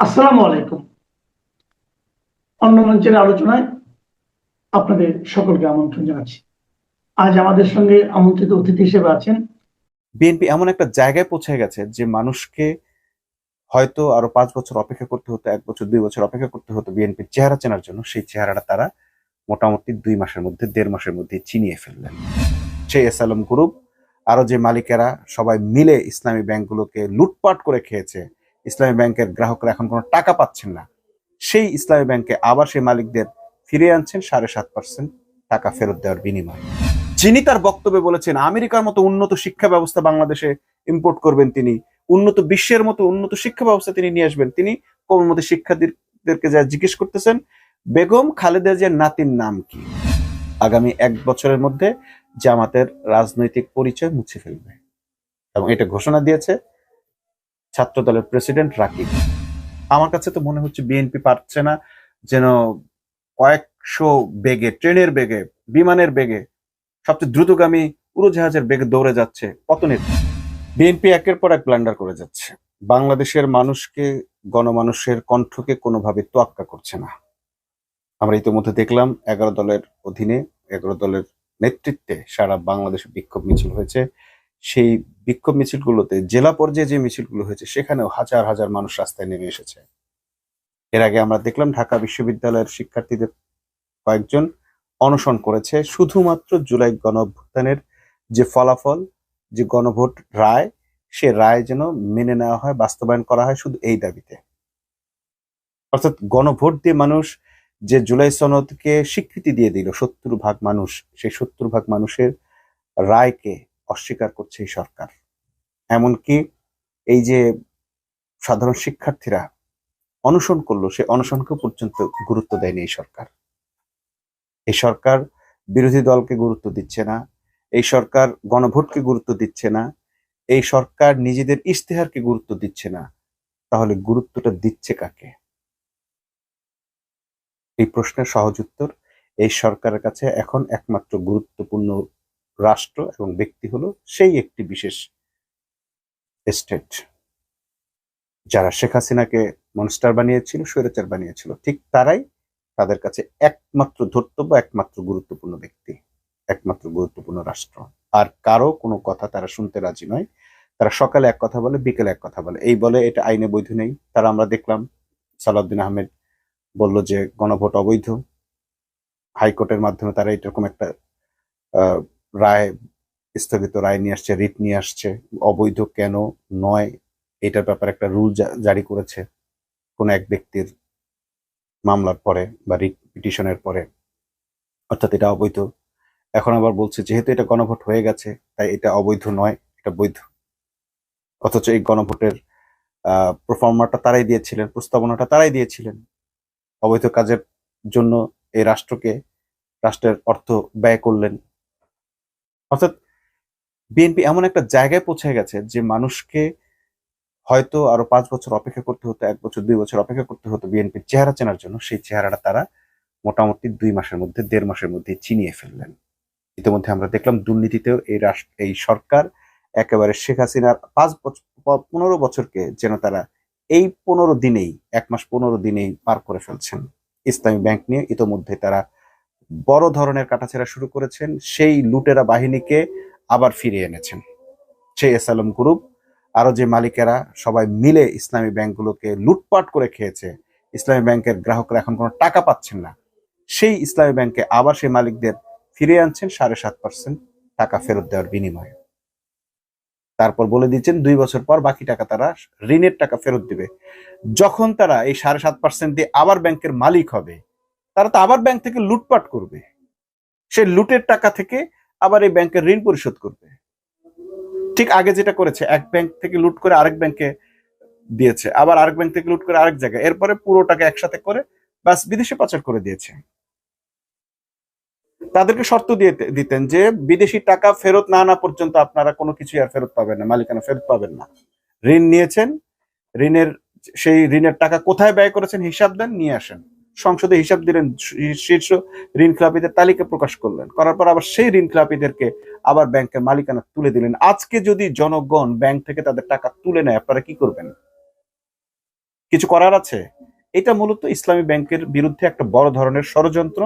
আসসালামু আলাইকুম। অন্য মঞ্চের আলোচনায় আপনাদের সকলকে আমন্ত্রণ জানাচ্ছি। আজ আমাদের সঙ্গে আমন্ত্রিত অতিথি হিসেবে আছেন বিএনপি এমন একটা জায়গায় পৌঁছে গেছে যে মানুষকে হয়তো আরো 5 বছর অপেক্ষা করতে হতো, 1 বছর 2 বছর অপেক্ষা করতে হতো বিএনপির চেহারা চেনার জন্য। সেই চেহারাটা তারা মোটামুটি 2 মাসের মধ্যে, 1.5 মাসের মধ্যে চিনিয়ে ফেললেন। সেই এসএলএম গ্রুপ আরো যে মালিকেরা সবাই মিলে ইসলামী ব্যাংকগুলোকে লুটপাট করে খেয়েছে, ইসলামী ব্যাংকের গ্রাহকরা এখন কোনো টাকা পাচ্ছেন না, সেই ইসলামী ব্যাংকে আবার সেই মালিকদের ফিরিয়ে আনছেন 7.5% টাকা ফেরত দেওয়ার বিনিময়ে। যিনি তার বক্তব্যে বলেছেন আমেরিকার মতো উন্নত শিক্ষা ব্যবস্থা বাংলাদেশে ইম্পোর্ট করবেন, তিনি উন্নত বিশ্বের মতো উন্নত শিক্ষা ব্যবস্থা তিনি নিয়ে আসবেন, তিনি কোমলমতি শিক্ষার্থীদেরকে যা জিজ্ঞেস করতেছেন বেগম খালেদা জিয়ার নাতির নাম কি, আগামী 1 বছরের মধ্যে জামাতের রাজনৈতিক পরিচয় মুছে ফেলবে, এবং এটা ঘোষণা দিয়েছে ছাত্র দলের প্রেসিডেন্ট রাকিব। আমার কাছে তো মনে হচ্ছে বিএনপি পারছে না, যেন কয়েকশো বেগে, ট্রেনের বেগে, বিমানের বেগে, সবচেয়ে দ্রুতগামী উড়োজাহাজের বেগে দৌড়ে যাচ্ছে পতনের। বিএনপি একের পর এক ব্লান্ডার করে যাচ্ছে, বাংলাদেশের মানুষকে, গণমানুষের কণ্ঠকে কোনোভাবে তোয়াক্কা করছে না। আমরা ইতিমধ্যে দেখলাম 11 দলের অধীনে, 11 দলের নেতৃত্বে সারা বাংলাদেশে বিক্ষোভ মিছিল হয়েছে। সেই বিক্ষোভ মিছিলগুলোতে, জেলা পর্যায়ে যে মিছিলগুলো হয়েছে, সেখানেও হাজার হাজার মানুষ রাস্তায় নেমে এসেছে। এর আগে আমরা দেখলাম ঢাকা বিশ্ববিদ্যালয়ের শিক্ষার্থীদের কয়েকজন অনশন করেছে শুধুমাত্র জুলাই গণঅভ্যুত্থানের যে ফলাফল, যে গণভোট রায়, সে রায় যেন মেনে নেওয়া হয়, বাস্তবায়ন করা হয়, শুধু এই দাবিতে। অর্থাৎ গণভোট দিয়ে মানুষ যে জুলাই সনদকে স্বীকৃতি দিয়ে দিল, 70 ভাগ মানুষ, সেই 70 ভাগ মানুষের রায়কে অস্বীকার করছে এই সরকার। এমনকি এই যে সাধারণ শিক্ষার্থীরা অনশন করলো, সে অনশনকে পর্যন্ত গুরুত্ব দেয়নি এই সরকার। এই সরকার বিরোধী দলকে গুরুত্ব দিচ্ছে না, এই সরকার গণভোটকে গুরুত্ব দিচ্ছে না, এই সরকার নিজেদের ইশতেহারকে গুরুত্ব দিচ্ছে না। তাহলে গুরুত্বটা দিচ্ছে কাকে? এই প্রশ্নের সহজ উত্তর, এই সরকারের কাছে এখন একমাত্র গুরুত্বপূর্ণ রাষ্ট্র এবং ব্যক্তি হলো সেই একটি বিশেষ স্টেট, যারা শেখ হাসিনাকে মনস্টার বানিয়েছিল, স্বৈরাচার বানিয়েছিল, ঠিক তারাই তাদের কাছে একমাত্র ধর্তব্য, একমাত্র গুরুত্বপূর্ণ ব্যক্তি, একমাত্র গুরুত্বপূর্ণ রাষ্ট্র। আর কারো কোনো কথা তারা শুনতে রাজি নয়। তারা সকালে এক কথা বলে, বিকেলে এক কথা বলে, এই বলে এটা আইনে বৈধ নেই। তারা, আমরা দেখলাম সালাউদ্দিন আহমেদ বলল যে গণভোট অবৈধ, হাইকোর্টের মাধ্যমে তারা এরকম একটা আহ, রায়, স্থগিত রায় নিয়ে আসছে, রিট নিয়ে আসছে। অবৈধ কেন নয়, এটার ব্যাপারে একটা রুল জারি করেছে কোন এক ব্যক্তির মামলার পরে বা রিট পিটিশনের পরে, অর্থাৎ এটা অবৈধ। এখন আবার বলছে যেহেতু এটা গণভোট হয়ে গেছে তাই এটা অবৈধ নয়, এটা বৈধ। অথচ এই গণভোটের প্রফর্মাটা তারাই দিয়েছিলেন, প্রস্তাবনাটা তারাই দিয়েছিলেন। অবৈধ কাজের জন্য এই রাষ্ট্রের অর্থ ব্যয় করলেন। অর্থাৎ বিএনপি এমন একটা জায়গায় পৌঁছে গেছে যে মানুষকে হয়তো আরো 5 বছর অপেক্ষা করতে হতো, 1 বছর 2 বছর অপেক্ষা করতে হতো বিএনপির চেহারা চেনার জন্য। সেই চেহারাটা তারা মোটামুটি 2 মাসের মধ্যে, 1.5 মাসের মধ্যে চিনিয়ে ফেললেন। ইতিমধ্যে আমরা দেখলাম দুর্নীতিতেও এই সরকার একেবারে শেখ হাসিনার 5 বছর, 15 বছরকে যেন তারা এই 15 দিনেই, 1 মাস 15 দিনেই পার করে ফেলছেন। ইসলামী ব্যাংক নিয়ে ইতোমধ্যে তারা বড় ধরনের কাটাছেঁড়া শুরু করেছেন, সেই লুটেরা বাহিনীকে আবার ফিরিয়ে এনেছেন। সেই এসএলএম গ্রুপ আরো যে মালিকেরা সবাই মিলে ইসলামী ব্যাংকগুলোকে লুটপাট করে খেয়েছে, ইসলামী ব্যাংকের গ্রাহকরা এখন কোনো টাকা পাচ্ছেন না, সেই ইসলামী ব্যাংকে আবার সেই মালিকদের ফিরিয়ে আনছেন 7.5% টাকা ফেরত দেওয়ার বিনিময়ে। তারপর বলে দিচ্ছেন 2 বছর পর বাকি টাকা তারা, ঋণের টাকা ফেরত দিবে। যখন তারা এই 7.5% দিয়ে আবার ব্যাংকের মালিক হবে, তারা তো আবার ব্যাংক থেকে লুটপাট করবে, সেই লুটের টাকা থেকে আবার এই ব্যাংকের ঋণ পরিশোধ করবে। ঠিক আগে যেটা করেছে, এক ব্যাংক থেকে লুট করে আরেক ব্যাংকে দিয়েছে, আবার আরেক ব্যাংক থেকে লুট করে আরেক জায়গায়, এরপরে পুরো টাকা একসাথে করে বাস বিদেশে পাচার করে দিয়েছে। তাদেরকে শর্ত দিয়ে দিতেন যে বিদেশি টাকা ফেরত না আনা পর্যন্ত আপনারা কোনো কিছু আর ফেরত পাবেন না, মালিকানা ফেরত পাবেন না। ঋণ নিয়েছেন, ঋণের সেই ঋণের টাকা কোথায় ব্যয় করেছেন হিসাব দেন, নিয়ে আসেন। সংসদে হিসাব দিলেন, শীর্ষ ঋণ খেলাপিদের তালিকা প্রকাশ করলেন, করার পর আবার সেই ঋণ খেলাপিদেরকে আবার ব্যাংকের মালিকানা তুলে দিলেন। আজকে যদি জনগণ ব্যাংক থেকে তাদের টাকা তুলে নেয়, আপনারা কি করবেন? কিছু করার আছে? এটা মূলত ইসলামী ব্যাংকের বিরুদ্ধে একটা বড় ধরনের ষড়যন্ত্র।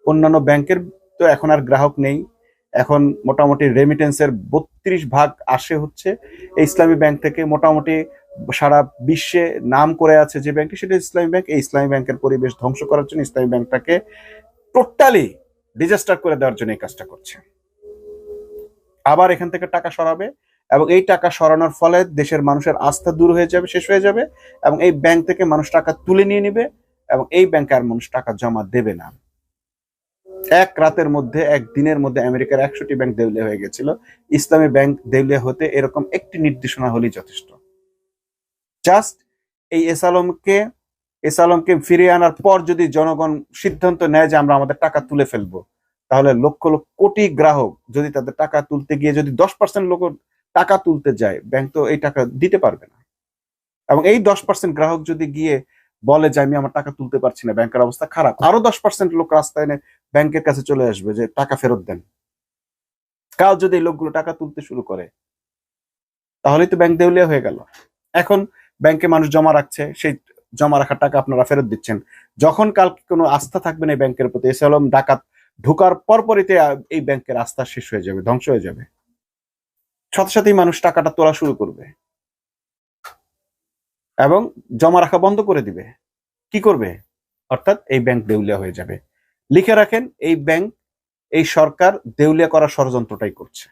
অন্যান্য ব্যাংকের তো এখন আর গ্রাহক নেই, এখন মোটামুটি রেমিটেন্সের 32% আসে হচ্ছে এই ইসলামী ব্যাংক থেকে। মোটামুটি সারা বিশ্বে নাম করে আছে যে ব্যাংকটি, সেটা ইসলামী ব্যাংক। এই ইসলামী ব্যাংকের পরিবেশ ধ্বংস করার জন্য, ইসলামী ব্যাংকটাকে টোটালি ডিজাস্টার করে দেওয়ার জন্য এই কাজটা করছে। আবার এখান থেকে টাকা সরাবে, এবং এই টাকা সরানোর ফলে দেশের মানুষের আস্থা দূর হয়ে যাবে, শেষ হয়ে যাবে, এবং এই ব্যাংক থেকে মানুষ টাকা তুলে নিয়ে নিবে, এবং এই ব্যাংকে আর মানুষ টাকা জমা দেবে না। এক রাতের মধ্যে, এক দিনের মধ্যে আমেরিকার 100টি ব্যাংক দেউলিয়া হয়ে গেছিল। ইসলামী ব্যাংক দেউলিয়া হতে এরকম একটি নির্দেশনা হলেই যথেষ্ট। জাস্ট এই এসালমকে ফিরিয়ে আনার পর যদি জনগণ সিদ্ধান্ত নেয় যে আমরা আমাদের টাকা তুলে ফেলবো, তাহলে লক্ষ লক্ষ কোটি গ্রাহক যদি তাদের টাকা তুলতে গিয়ে যদি 10% লোক টাকা তুলতে যায়, ব্যাংক তো এই টাকা দিতে পারবে না। এবং এই 10% গ্রাহক যদি গিয়ে বলে যে আমি আমার টাকা তুলতে পারছি না, ব্যাংকের অবস্থা খারাপ, আরো 10% লোক রাস্তায় এনে ব্যাংকের কাছে চলে আসবে যে টাকা ফেরত দেন। কাল যদি এই লোকগুলো টাকা তুলতে শুরু করে, তাহলেই তো ব্যাংক দেউলিয়া হয়ে গেল। এখন ব্যাংকে মানুষ জমা রাখছে, সেই জমা রাখার টাকা আপনারা ফেরত দিচ্ছেন। যখন কাল কোনো আস্থা থাকবে না এই ব্যাংকের প্রতি, এসালম ডাকাত ঢুকার পরপরইতে এই ব্যাংকের আস্থা শেষ হয়ে যাবে, ধ্বংস হয়ে যাবে। সাথে সাথেই মানুষ টাকাটা তোলা শুরু করবে এবং জমা রাখা বন্ধ করে দিবে। কি করবে? অর্থাৎ এই ব্যাংক দেউলিয়া হয়ে যাবে। লিখে রাখেন, এই ব্যাংক, এই সরকার দেউলিয়া করার ষড়যন্ত্রটাই করছে।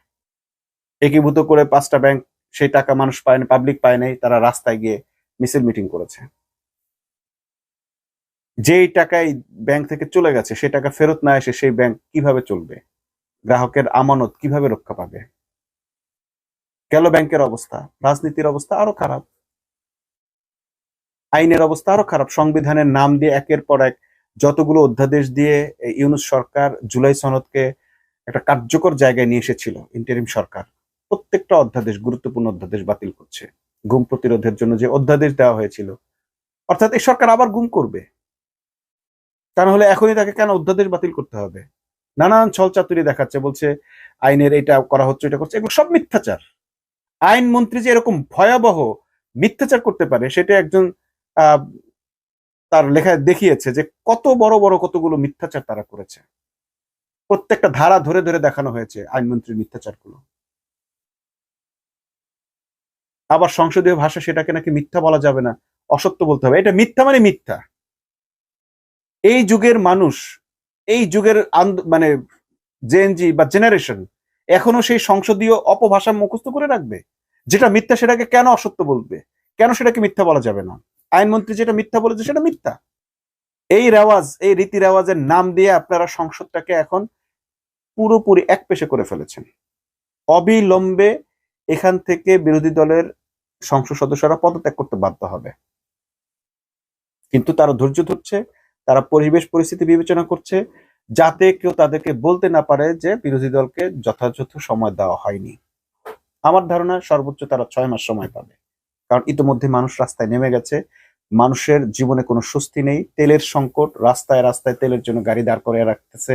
একীভূত করে 5টা ব্যাংক, সেই টাকা মানুষ পায় না, পাবলিক পায় নাই, তারা রাস্তায় গিয়ে মিছিল মিটিং করেছে। যেই টাকা এই ব্যাংক থেকে চলে গেছে, সেই টাকা ফেরত না এসে সেই ব্যাংক কিভাবে চলবে? গ্রাহকের আমানত কিভাবে রক্ষা পাবে? গেল ব্যাংকের অবস্থা। রাজনীতির অবস্থা আরো খারাপ, আইনের অবস্থা আরো খারাপ। সংবিধানের নাম দিয়ে একের পর এক যতগুলো অধ্যাদেশ দিয়ে ইউনূস সরকার জুলাই সনদকে একটা কার্যকর জায়গায় নিয়ে এসেছিল ইন্টারিম সরকার, প্রত্যেকটা অধ্যাদেশ, গুরুত্বপূর্ণ অধ্যাদেশ বাতিল করছে। গুম প্রতিরোধের জন্য যে অধ্যাদেশ দেওয়া হয়েছিল, অর্থাৎ এই সরকার আবার গুম করবে। তা না হলে এখনই তাকে কেন অধ্যাদেশ বাতিল করতে হবে? নানান ছলচাতুরি দেখাচ্ছে, বলছে আইনের এটা করা হচ্ছে, এটা করছে। এগুলো সব মিথ্যাচার। আইন মন্ত্রী যে এরকম ভয়াবহ মিথ্যাচার করতে পারে, সেটা একজন আহ তার লেখায় দেখিয়েছে যে কত বড় বড় কতগুলো মিথ্যাচার তারা করেছে। প্রত্যেকটা ধারা ধরে ধরে দেখানো হয়েছে আইনমন্ত্রীর মিথ্যাচারগুলো। আবার সংসদীয় ভাষা সেটাকে নাকি মিথ্যা বলা যাবে না, অসত্য বলতে হবে। এটা মিথ্যা মানে মিথ্যা। এই যুগের মানুষ, এই যুগের মানে জেনজি বা জেনারেশন এখনো সেই সংসদীয় অপভাষা মুখস্থ করে রাখবে? যেটা মিথ্যা সেটাকে কেন অসত্য বলবে? কেন সেটাকে মিথ্যা বলা যাবে না? আইনমন্ত্রী যেটা মিথ্যা বলেছে সেটা মিথ্যা। এই রেওয়াজ, এই রীতি রেওয়াজের নাম দিয়ে আপনারা সংসদটাকে এখন পুরোপুরি একপেশে করে ফেলেছেন। অবিলম্বে এখান থেকে বিরোধী দলের সংসদ সদস্যরা পদত্যাগ করতে বাধ্য হবে। কিন্তু তারা ধৈর্য ধরছে, তারা পরিবেশ পরিস্থিতি বিবেচনা করছে, যাতে কেউ তাদেরকে বলতে না পারে যে বিরোধী দলকে যথাযথ সময় দেওয়া হয়নি। আমার ধারণা সর্বোচ্চ তারা 6 মাস সময় পাবে, কারণ ইতিমধ্যে মানুষ রাস্তায় নেমে গেছে। মানুষের জীবনে কোনো স্বস্তি নেই, তেলের সংকট, রাস্তায় রাস্তায় তেলের জন্য গাড়ি দাঁড় করিয়ে রাখতেছে।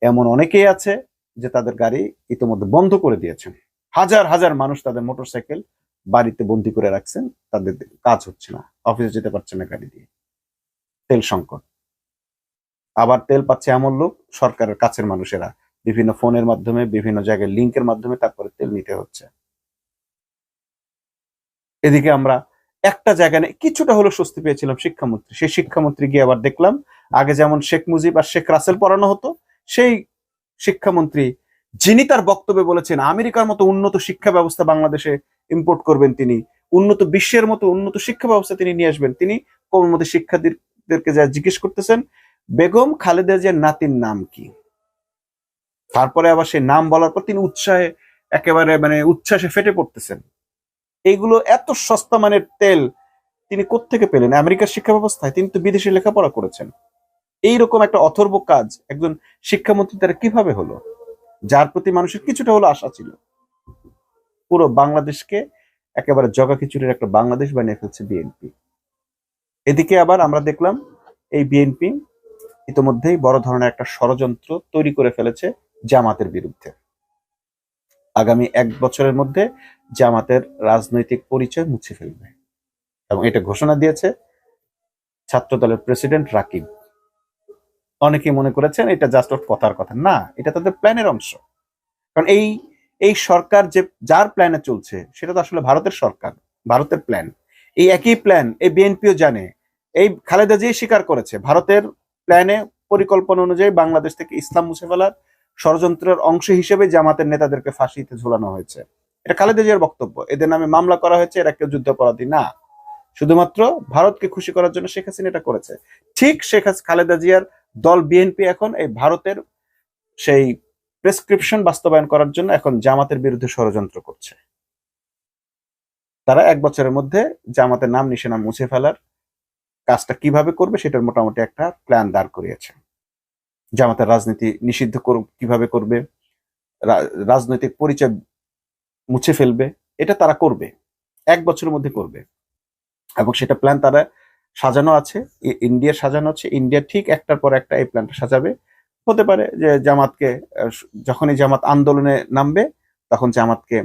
এমন অনেকেই আছে যে তাদের গাড়ি ইতিমধ্যে বন্ধ করে দিয়েছেন। হাজার হাজার মানুষ তাদের মোটরসাইকেল বাড়িতে বন্দি করে রাখছেন, তাদের কাজ হচ্ছে না, অফিসে যেতে পারছে না গাড়ি দিয়ে, তেল সংকট। আবার তেল পাচ্ছে এমন লোক, সরকারের কাছের মানুষেরা, বিভিন্ন ফোনের মাধ্যমে, বিভিন্ন জায়গায় লিঙ্কের মাধ্যমে তারপরে তেল নিতে হচ্ছে। এদিকে আমরা একটা জায়গায় কিছুটা হলো স্বস্তি পেয়েছিলাম, শিক্ষামন্ত্রী। সেই শিক্ষামন্ত্রী গিয়ে আবার দেখলাম, আগে যেমন শেখ মুজিব আর শেখ রাসেল পড়ানো হতো, সেই শিক্ষামন্ত্রী যিনি তার বক্তব্যে বলেছেন আমেরিকার মতো উন্নত শিক্ষা ব্যবস্থা বাংলাদেশে ইম্পোর্ট করবেন, তিনি উন্নত বিশ্বের মতো উন্নত শিক্ষা ব্যবস্থা তিনি নিয়ে আসবেন, তিনি কোমলমতি শিক্ষার্থীদেরকে যা জিজ্ঞেস করতেছেন বেগম খালেদা জিয়ার নাতির নাম কি। তারপরে আবার সেই নাম বলার পর তিনি উৎসাহে একেবারে মানে উচ্ছ্বাসে ফেটে পড়তেছেন। এইগুলো এত সস্তা মানের তেল তিনি কোত্থেকে পেলেন? আমেরিকার শিক্ষা ব্যবস্থায়? তিনি তো বিদেশে লেখাপড়া করেছেন। এইরকম একটা অথর্ব কাজ একজন শিক্ষামন্ত্রী দ্বারা কিভাবে হলো, যার প্রতি মানুষের কিছুটা হলো আশা ছিল? পুরো বাংলাদেশকে একেবারে জগা খিচুড়ির একটা বাংলাদেশ বানিয়ে ফেলছে বিএনপি। এদিকে আবার আমরা দেখলাম এই বিএনপি ইতিমধ্যেই বড় ধরনের একটা ষড়যন্ত্র তৈরি করে ফেলেছে জামাতের বিরুদ্ধে। আগামী 1 বছরের মধ্যে জামাতের রাজনৈতিক পরিচয় মুছে ফেলবে। এবং এটা ঘোষণা দিয়েছে ছাত্র দলের প্রেসিডেন্ট রাকিব। অনেকে মনে করেছেন এটা জাস্ট ওর কথার কথা, না, এটা তাদের প্ল্যানের অংশ। কারণ এই এই সরকার যে যার প্ল্যানে চলছে সেটা তো আসলে ভারতের সরকার, ভারতের প্ল্যান। এই একই প্ল্যান এই বিএনপিও জানে। এই খালেদা জিয়া স্বীকার করেছে ভারতের প্ল্যানে, পরিকল্পনা অনুযায়ী বাংলাদেশ থেকে ইসলাম মুছে ফেলার ষড়যন্ত্রের অংশ হিসেবে জামাতের নেতাদেরকে ফাঁসিতে ঝুলানো হয়েছে। এটা খালেদা জিয়ার বক্তব্য। এদের নামে মামলা করা হয়েছে, এরা কেউ যুদ্ধাপরাধী না, শুধুমাত্র ভারতকে খুশি করার জন্য শেখ হাসিনা এটা করেছে। ঠিক খালেদা জিয়ার দল বিএনপি এখন এই ভারতের সেই প্রেসক্রিপশন বাস্তবায়ন করার জন্য এখন জামাতের বিরুদ্ধে ষড়যন্ত্র করছে। তারা 1 বছরের মধ্যে জামাতের নাম নিশানা মুছে ফেলার কাজটা কিভাবে করবে সেটার মোটামুটি একটা প্ল্যান দাঁড় করিয়েছে। জামাতের রাজনীতি নিষিদ্ধ কিভাবে করবে, রাজনৈতিক পরিচয় মুছে ফেলবে, এটা তারা করবে, 1 বছরের মধ্যে করবে। এবং সেটা প্ল্যান তারা সাজানো আছে, ইন্ডিয়ার সাজানো আছে। ইন্ডিয়া ঠিক একটার পর একটা এই প্ল্যানটা সাজাবে। হতে পারে যে জামাতকে, যখনই জামাত আন্দোলনে নামবে তখন জামাতকে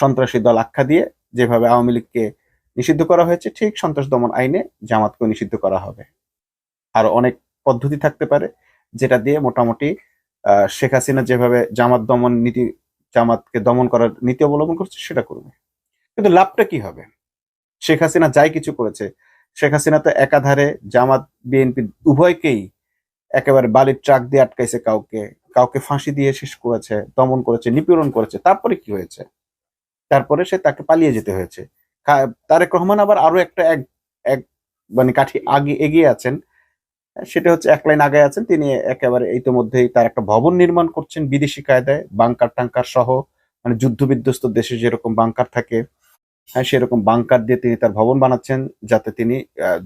সন্ত্রাসী দল আখ্যা দিয়ে যেভাবে আওয়ামী লীগকে নিষিদ্ধ করা হয়েছে, ঠিক সন্ত্রাস দমন আইনে জামাতকে নিষিদ্ধ করা হবে। আরো অনেক পদ্ধতি থাকতে পারে যেটা দিয়ে মোটামুটি শেখ হাসিনা যেভাবে জামাতকে দমন করার নীতি অবলম্বন করছে সেটা করবে। কিন্তু লাভটা কি হবে? শেখ হাসিনা যাই কিছু করেছে, শেখ হাসিনা তো একাধারে জামাত বিএনপি উভয়কেই একেবারে বালির ট্রাক দিয়ে আটকাইছে, কাউকে ফাঁসি দিয়ে শেষ করেছে, দমন করেছে, নিপীড়ন করেছে। তারপরে কি হয়েছে? তারপরে তাকে পালিয়ে যেতে হয়েছে। তারেক রহমান আবার আরো এক মানে কাঠি আগে এগিয়ে আছেন। সেটা হচ্ছে 1 লাইন আগে আছেন তিনি। একেবারে ইতিমধ্যেই তার একটা ভবন নির্মাণ করছেন বিদেশি কায়দায়, বাংকার টাঙ্কার সহ, মানে যুদ্ধ বিধ্বস্ত দেশে যেরকম বাংকার থাকে, হ্যাঁ, সেরকম বাংকার দিয়ে তিনি তার ভবন বানাচ্ছেন, যাতে তিনি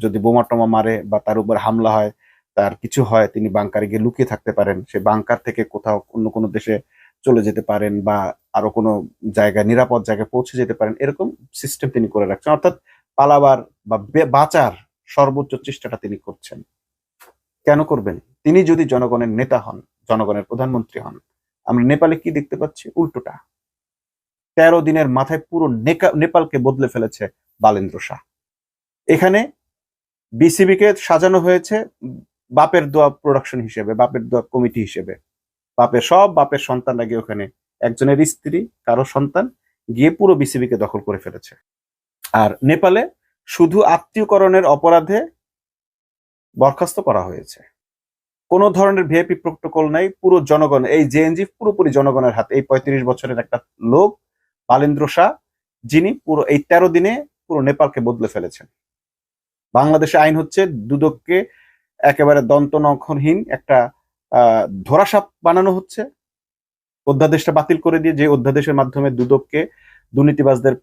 যদি বোমা টোমা মারে বা তার উপর হামলা হয়, তার কিছু হয়, তিনি বাংকারে গিয়ে লুকিয়ে থাকতে পারেন। সে বাংকার থেকে কোথাও অন্য কোনো দেশে চলে যেতে পারেন বা আরো কোনো জায়গায়, নিরাপদ জায়গায় পৌঁছে যেতে পারেন, এরকম সিস্টেম তিনি করে রাখছেন। অর্থাৎ পালাবার বা বাঁচার সর্বোচ্চ চেষ্টাটা তিনি করছেন। কেন করবেন? তিনি যদি জনগণের নেতা হন, জনগণের প্রধানমন্ত্রী হন, আমরা নেপালে কি দেখতে পাচ্ছি? উল্টোটা। 13 দিনের মাথায় পুরো নেপালকে বদলে ফেলেছে বালেন্দ্র শাহ। এখানে বিসিবি কে সাজানো হয়েছে বাপের দোয়া প্রোডাকশন হিসেবে, বাপের দোয়া কমিটি হিসেবে। বাপের সন্তানরা গিয়ে ওখানে, একজনের স্ত্রী, কারো সন্তান গিয়ে পুরো বিসিবি কে দখল করে ফেলেছে। আর নেপালে শুধু আত্মীয়করণের অপরাধে বরখাস্ত করা হয়েছে। কোনো ধরনের ভিআইপি প্রোটোকল নাই, পুরো জনগণ, এই জেএনজি পুরোপুরি জনগণের হাতে। এই 35 বছরের একটা লোক বালেন্দ্র শাহ, যিনি পুরো এই 13 দিনে পুরো নেপালকে বদলে ফেলেছেন। বাংলাদেশে আইন হচ্ছে দুদককে একেবারে দন্ত নখরহীন একটা ধরাসাপ বানানো হচ্ছে। অধ্যাদেশটা বাতিল করে দিয়ে, যে অধ্যাদেশের মাধ্যমে দুদককে দুর্নীতিবাজদের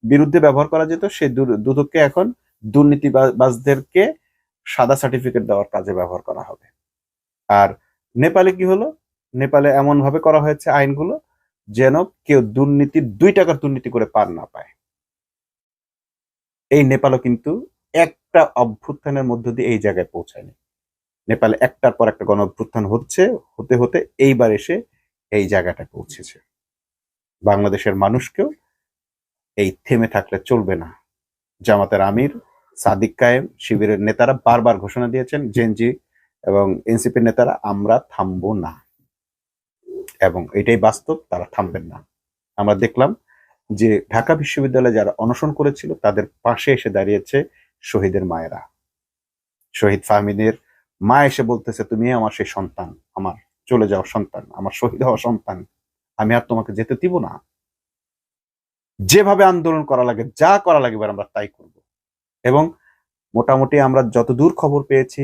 বিরুদ্ধে ব্যবহার করা যেত, সেই দুদককে এখন দুর্নীতিবাজদেরকে সাদা সার্টিফিকেট দেওয়ার কাজে ব্যবহার করা হবে। আর নেপালে কি হলো? নেপালে এমন ভাবে করা হয়েছে আইনগুলো যেন কেউ 2 টাকার দুর্নীতি করে পার না পায়। এই নেপালও কিন্তু একটা অভ্যুত্থানের মধ্য দিয়ে এই জায়গায় পৌঁছায়নি। নেপালে একটার পর একটা গণ অভ্যুত্থান হতে হতে এইবার এসে এই জায়গাটা পৌঁছেছে। বাংলাদেশের মানুষকেও এই থেমে থাকলে চলবে না। জামাতের আমির সাদিক কায়েম, শিবিরের নেতারা বারবার ঘোষণা দিয়েছেন, জেএনজি এবং এনসিপির নেতারা, আমরা থামবো না। এবং এটাই বাস্তব, তারা থামবেন না। আমরা দেখলাম যে ঢাকা বিশ্ববিদ্যালয়ে যারা অনশন করেছিল তাদের পাশে এসে দাঁড়িয়েছে শহীদের মায়েরা। শহীদ ফাহমিদের মা এসে বলতেছে, তুমি আমার সেই সন্তান, আমার চলে যাওয়া সন্তান, আমার শহীদ হওয়া সন্তান, আমি আর তোমাকে যেতে দিব না। যেভাবে আন্দোলন করা লাগে, যা করা লাগে আমরা তাই করব। এবং মোটামুটি আমরা যতদূর খবর পেয়েছি,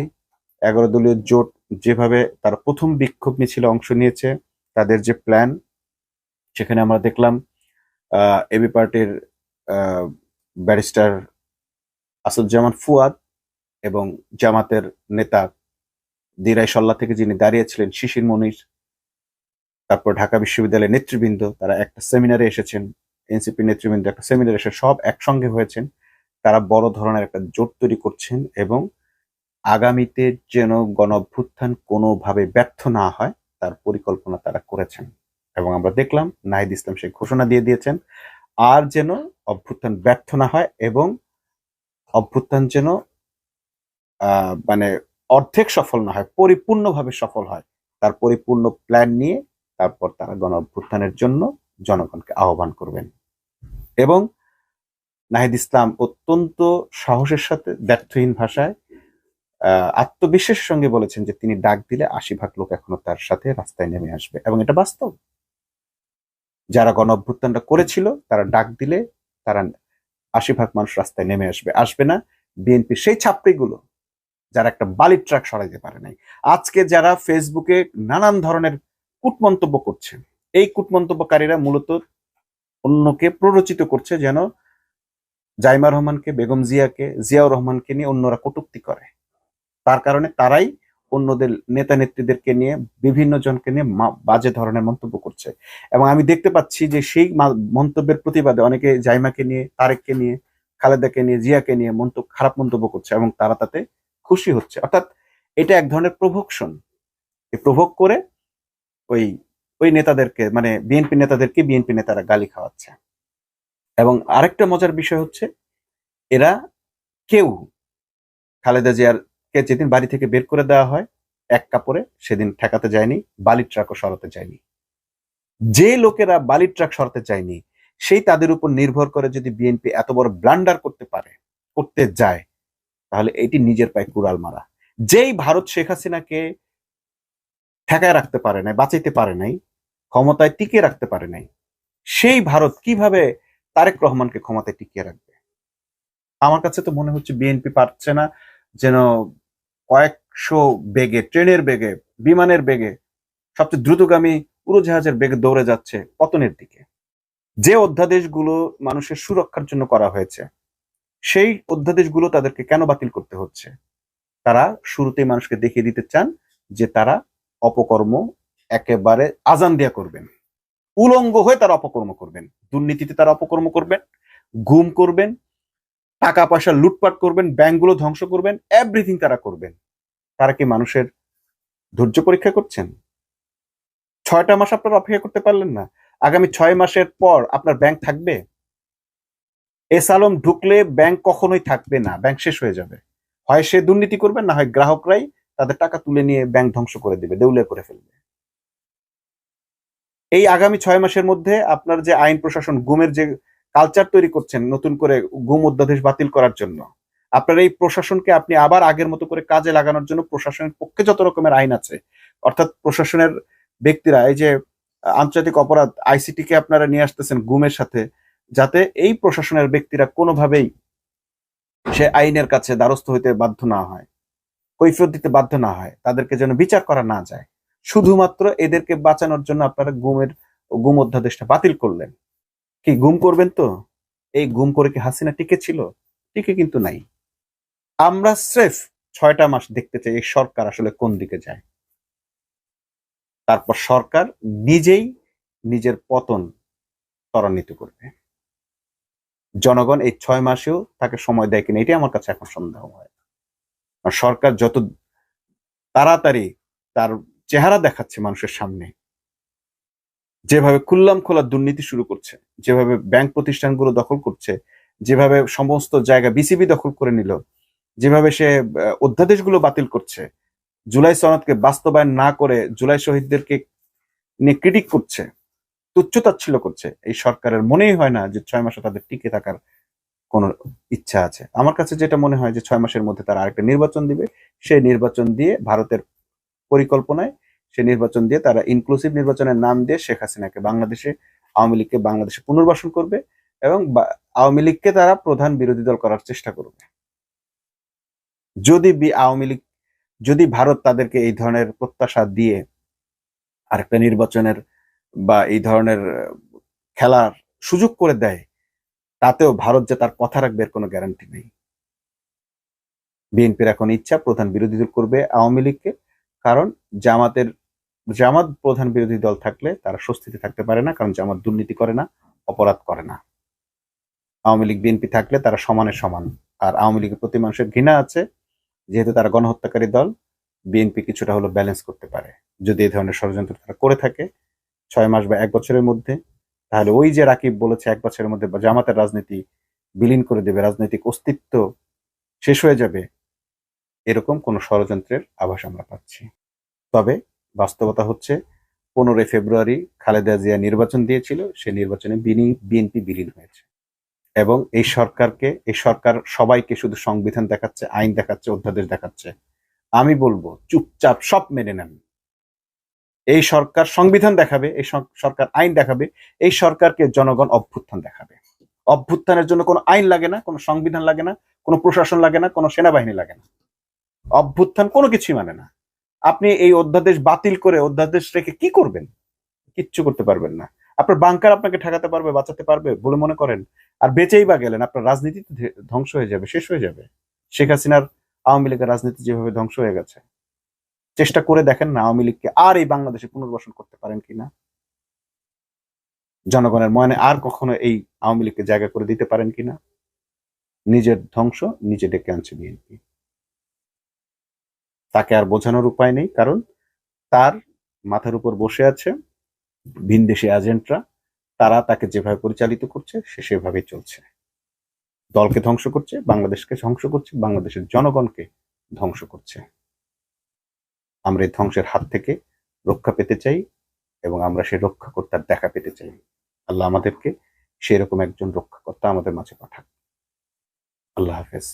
11 দলীয় জোট যেভাবে তারা প্রথম বিক্ষোভ মিছিলে অংশ নিয়েছে, তাদের যে প্ল্যান, সেখানে আমরা দেখলাম এবি পার্টির ব্যারিস্টার আসাদুজ্জামান ফুয়াদ এবং জামাতের নেতা দিরাই সল্লা থেকে যিনি দাঁড়িয়েছিলেন শিশির মনির, তারপর ঢাকা বিশ্ববিদ্যালয়ের নেতৃবৃন্দ, তারা একটা সেমিনারে এসেছেন, এনসিপি নেতৃবৃন্দ একটা সেমিনারে এসে সব একসঙ্গে হয়েছেন। তারা বড় ধরনের একটা জোট তৈরি করছেন এবং আগামীতে যেন গণ অভ্যুত্থান কোনোভাবে ব্যর্থ না হয় তার পরিকল্পনা তারা করেছেন। এবং আমরা দেখলাম নাহিদ ইসলাম সেই ঘোষণা দিয়ে দিয়েছেন, আর যেন অভ্যুত্থান ব্যর্থ না হয় এবং অভ্যুত্থান যেন মানে অর্ধেক সফল না হয়, পরিপূর্ণভাবে সফল হয়, তার পরিপূর্ণ প্ল্যান নিয়ে তারপর তারা গণ অভ্যুত্থানের জন্য জনগণকে আহ্বান করবেন। এবং নাহিদ ইসলাম অত্যন্ত সাহসের সাথে ব্যর্থহীন ভাষায় আত্মবিশ্বাসের সঙ্গে বলেছেন যে তিনি ডাক দিলে ৮০ ভাগ লোক এখনো তার সাথে রাস্তায় নেমে আসবে, এবং এটা বাস্তব। যারা গণ অভ্যুত্থানটা করেছিল তারা ডাক দিলে তারা ৮০ ভাগ মানুষ রাস্তায় নেমে আসবে। আসবে না বিএনপির সেই ছাত্রীগুলো যারা একটা বালির ট্রাক সরাইতে পারে নাই। আজকে যারা ফেসবুকে নানান ধরনের কূটমন্তব্য করছে, এই কূটমন্তব্যকারীরা মূলত অন্যকে প্ররোচিত করছে যেন জাইমা রহমানকে, বেগম জিয়াকে, জিয়াউর রহমানকে নিয়ে অন্যরা কটূক্তি করে। তার কারণে তারাই অন্যদের নেতা নেত্রীদেরকে নিয়ে, বিভিন্ন জনকে নিয়ে বাজে ধরনের মন্তব্য করছে। এবং আমি দেখতে পাচ্ছি যে সেই মন্তব্যের প্রতিবাদে অনেকে জাইমাকে নিয়ে, তারেককে নিয়ে, খালেদাকে নিয়ে, জিয়াকে নিয়ে খারাপ মন্তব্য করছে, এবং তারা তাতে খুশি হচ্ছে। অর্থাৎ এটা এক ধরনের প্রভোকশন। প্রভোগ করে ওই ওই নেতাদেরকে, মানে বিএনপি নেতাদেরকে বিএনপি নেতারা গালি খাওয়াচ্ছে। এবং আরেকটা মজার বিষয় হচ্ছে, এরা কেউ খালেদা জিয়ার কে যেদিন বাড়ি থেকে বের করে দেওয়া হয় এক কাপড়ে, সেদিন ঠেকাতে যায়নি, বালির ট্রাকও সরাতে যায়নি। যে লোকেরা বালির ট্রাক সরাতে চায়নি, সেই তাদের উপর নির্ভর করে যদি বিএনপি এত বড় ব্লান্ডার করতে যায়, তাহলে এটি নিজের পায়ে কুড়াল মারা। যেই ভারত শেখ হাসিনাকে ঠেকায় রাখতে পারে নাই, বাঁচাইতে পারে নাই, ক্ষমতায় টিকিয়ে রাখতে পারে নাই, সেই ভারত কিভাবে তারেক রহমানকে ক্ষমতায় টিকিয়ে রাখবে? আমার কাছে তো মনে হচ্ছে বিএনপি পারছে না, যেন কয়েকশো বেগে, ট্রেনের বেগে, বিমানের বেগে, সবচেয়ে দ্রুতগামী উড়োজাহাজের বেগে দৌড়ে যাচ্ছে পতনের দিকে। যে অধ্যাদেশগুলো মানুষের সুরক্ষার জন্য করা হয়েছে, সেই অধ্যাদেশগুলো তাদেরকে কেন বাতিল করতে হচ্ছে? তারা শুরুতেই মানুষকে দেখিয়ে দিতে চান যে তারা অপকর্ম একেবারে আজান দিয়া করবেন, উলঙ্গ হয়ে তারা অপকর্ম করবেন, দুর্নীতিতে তারা অপকর্ম করবেন, গুম করবেন, টাকা পয়সা লুটপাট করবেন, ব্যাংকগুলো ধ্বংস করবেন, এভরিথিং তারা করবেন। তারা কি মানুষের ধৈর্য পরীক্ষা করছেন? ৬টা মাস আপনারা অপেক্ষা করতে পারলেন না? আগামী ৬ মাসের পর আপনার ব্যাংক থাকবে? এস আলম ঢুকলে ব্যাংক কখনোই থাকবে না, ব্যাংক শেষ হয়ে যাবে। হয় সে দুর্নীতি করবে, না হয় গ্রাহকরাই তাদের টাকা তুলে নিয়ে ব্যাংক ধ্বংস করে দিবে, দেউলিয়া করে ফেলবে। এই আগামী ৬ মাসের মধ্যে আপনার যে আইন প্রশাসন গুমের যে কালচার তৈরি করছেন, নতুন করে গুম অধ্যাদেশ বাতিল করার জন্য, আপনার এই প্রশাসনকে আপনি আবার আগের মতো করে কাজে লাগানোর জন্য প্রশাসনের পক্ষে যত রকমের আইন আছে, অর্থাৎ প্রশাসনের ব্যক্তিরা, এই যে আন্তর্জাতিক অপরাধ আইসিটি কে আপনারা নিয়ে আসতেছেন গুমের সাথে, যাতে এই প্রশাসনের ব্যক্তিরা কোনোভাবেই সে আইনের কাছে দ্বারস্থ হইতে বাধ্য না হয়, কৈফিয়ত দিতে বাধ্য না হয়, তাদেরকে যেন বিচার করা না যায়। শুধুমাত্র এদেরকে বাঁচানোর জন্য আপনারা গুম অধ্যাদেশটা বাতিল করলেন। কি গুম করবেন তো? এই গুম করে কি হাসিনা টিকে ছিল? টিকে কিন্তু নাই। আমরা স্রেফ ৬টা মাস দেখতে চাই এই সরকার আসলে কোন দিকে যায়। তারপর সরকার নিজেই নিজের পতন ত্বরান্বিত করবে। জনগণ এই ৬ মাসেও তাকে সময় দেয় কিনা, এটাই আমার কাছে এখন সন্দেহ হয়। আর সরকার যত তাড়াতাড়ি তার চেহারা দেখাচ্ছে মানুষের সামনে, যেভাবে খুল্লাম খোলা দুর্নীতি শুরু করছে, যেভাবে ব্যাংক প্রতিষ্ঠানগুলো দখল করছে, যেভাবে সমস্ত জায়গা বিসিবি দখল করে নিল, যেভাবে সে অধ্যাদেশগুলো বাতিল করছে, জুলাই সনদকে বাস্তবায়ন না করে জুলাই শহীদদেরকে নিয়ে ক্রিটিক করছে, তুচ্ছতাচ্ছিল্য করছে, এই সরকারের মনেই হয় না যে ৬ মাসে তাদের টিকে থাকার কোনো ইচ্ছা আছে। আমার কাছে যেটা মনে হয় যে ৬ মাসের মধ্যে তারা আরেকটা নির্বাচন দিবে, সেই নির্বাচন দিয়ে ভারতের পরিকল্পনায় সে নির্বাচন দিয়ে তারা ইনক্লুসিভ নির্বাচনের নাম দিয়ে শেখ হাসিনাকে বাংলাদেশে, আওয়ামী লীগকে বাংলাদেশে পুনর্বাসন করবে, এবং আওয়ামী লীগকে তারা প্রধান বিরোধী দল করার চেষ্টা করবে। যদি ভারত তাদেরকে এই ধরনের প্রত্যাশা দিয়ে আরেকটা নির্বাচনের বা এই ধরনের খেলার সুযোগ করে দেয়, তাতেও ভারত যে তার কথা রাখবে এর কোনো গ্যারান্টি নেই। বিএনপির এখন ইচ্ছা প্রধান বিরোধী দল করবে আওয়ামী লীগকে, কারণ জামাত প্রধান বিরোধী দল থাকলে তারা স্বস্তিতে থাকতে পারে না, কারণ জামাত দুর্নীতি করে না, অপরাধ করে না। আওয়ামী লীগ বিএনপি থাকলে তারা সমানে সমান। আর আওয়ামী লীগের প্রতি মানুষের ঘৃণা আছে, যেহেতু তারা গণহত্যাকারী দল, বিএনপি কিছুটা হলো ব্যালেন্স করতে পারে। যদি এই ধরনের ষড়যন্ত্র তারা করে থাকে ৬ মাস বা ১ বছরের মধ্যে, তাহলে ওই যে রাকিব বলেছে ১ বছরের মধ্যে জামাতের রাজনীতি বিলীন করে দেবে, রাজনৈতিক অস্তিত্ব শেষ হয়ে যাবে, এরকম কোনো ষড়যন্ত্রের আভাস আমরা পাচ্ছি। তবে বাস্তবতা হচ্ছে 15 ফেব্রুয়ারি খালেদা জিয়া নির্বাচন দিয়েছিল, সে নির্বাচনে বিএনপি বিলীন হয়েছে। এবং এই সরকার সবাইকে শুধু সংবিধান দেখাচ্ছে, আইন দেখাচ্ছে, অধ্যাদেশ দেখাচ্ছে। আমি বলবো চুপচাপ সব মেনে নেন। এই সরকার সংবিধান দেখাবে, এই সরকার আইন দেখাবে, এই সরকারকে জনগণ অভ্যুত্থান দেখাবে। অভ্যুত্থানের জন্য কোনো আইন লাগে না, কোনো সংবিধান লাগে না, কোনো প্রশাসন লাগে না, কোনো সেনাবাহিনী লাগে না। অভ্যুত্থান কোনো কিছুই মানে না। আপনি এই অধ্যাদেশ বাতিল করে অধ্যাদেশ রেখে কি করবেন? কিচ্ছু করতে পারবেন না। আপনার বাংকার আপনাকে ঠেকাতে পারবে, বাঁচাতে পারবে বলে মনে করেন? আর বেঁচেই বা গেলেন, আপনার রাজনীতি তো ধ্বংস হয়ে যাবে, শেষ হয়ে যাবে। শেখ হাসিনার আওয়ামী লীগের রাজনীতি যেভাবে ধ্বংস হয়ে গেছে, চেষ্টা করে দেখেন না আওয়ামী লীগকে আর এই বাংলাদেশে পুনর্বাসন করতে পারেন কিনা। জনগণের মনে আর কখনো এই আওয়ামী লীগকে জায়গা করে দিতে পারেন কিনা। নিজের ধ্বংস নিজে ডেকে আনছে বিএনপি। তাকে আর বোঝানোর উপায় নেই, কারণ তার মাথার উপর বসে আছে ভিনদেশি এজেন্টরা। তারা তাকে যেভাবে পরিচালিত করছে সে সেভাবেই চলছে। দলকে ধ্বংস করছে, বাংলাদেশকে ধ্বংস করছে, বাংলাদেশের জনগণকে ধ্বংস করছে। আমরা এই ধ্বংসের হাত থেকে রক্ষা পেতে চাই এবং আমরা সেই রক্ষাকর্তার দেখা পেতে চাই। আল্লাহ আমাদেরকে সেরকম একজন রক্ষাকর্তা আমাদের মাঝে পাঠাক। আল্লাহ হাফেজ।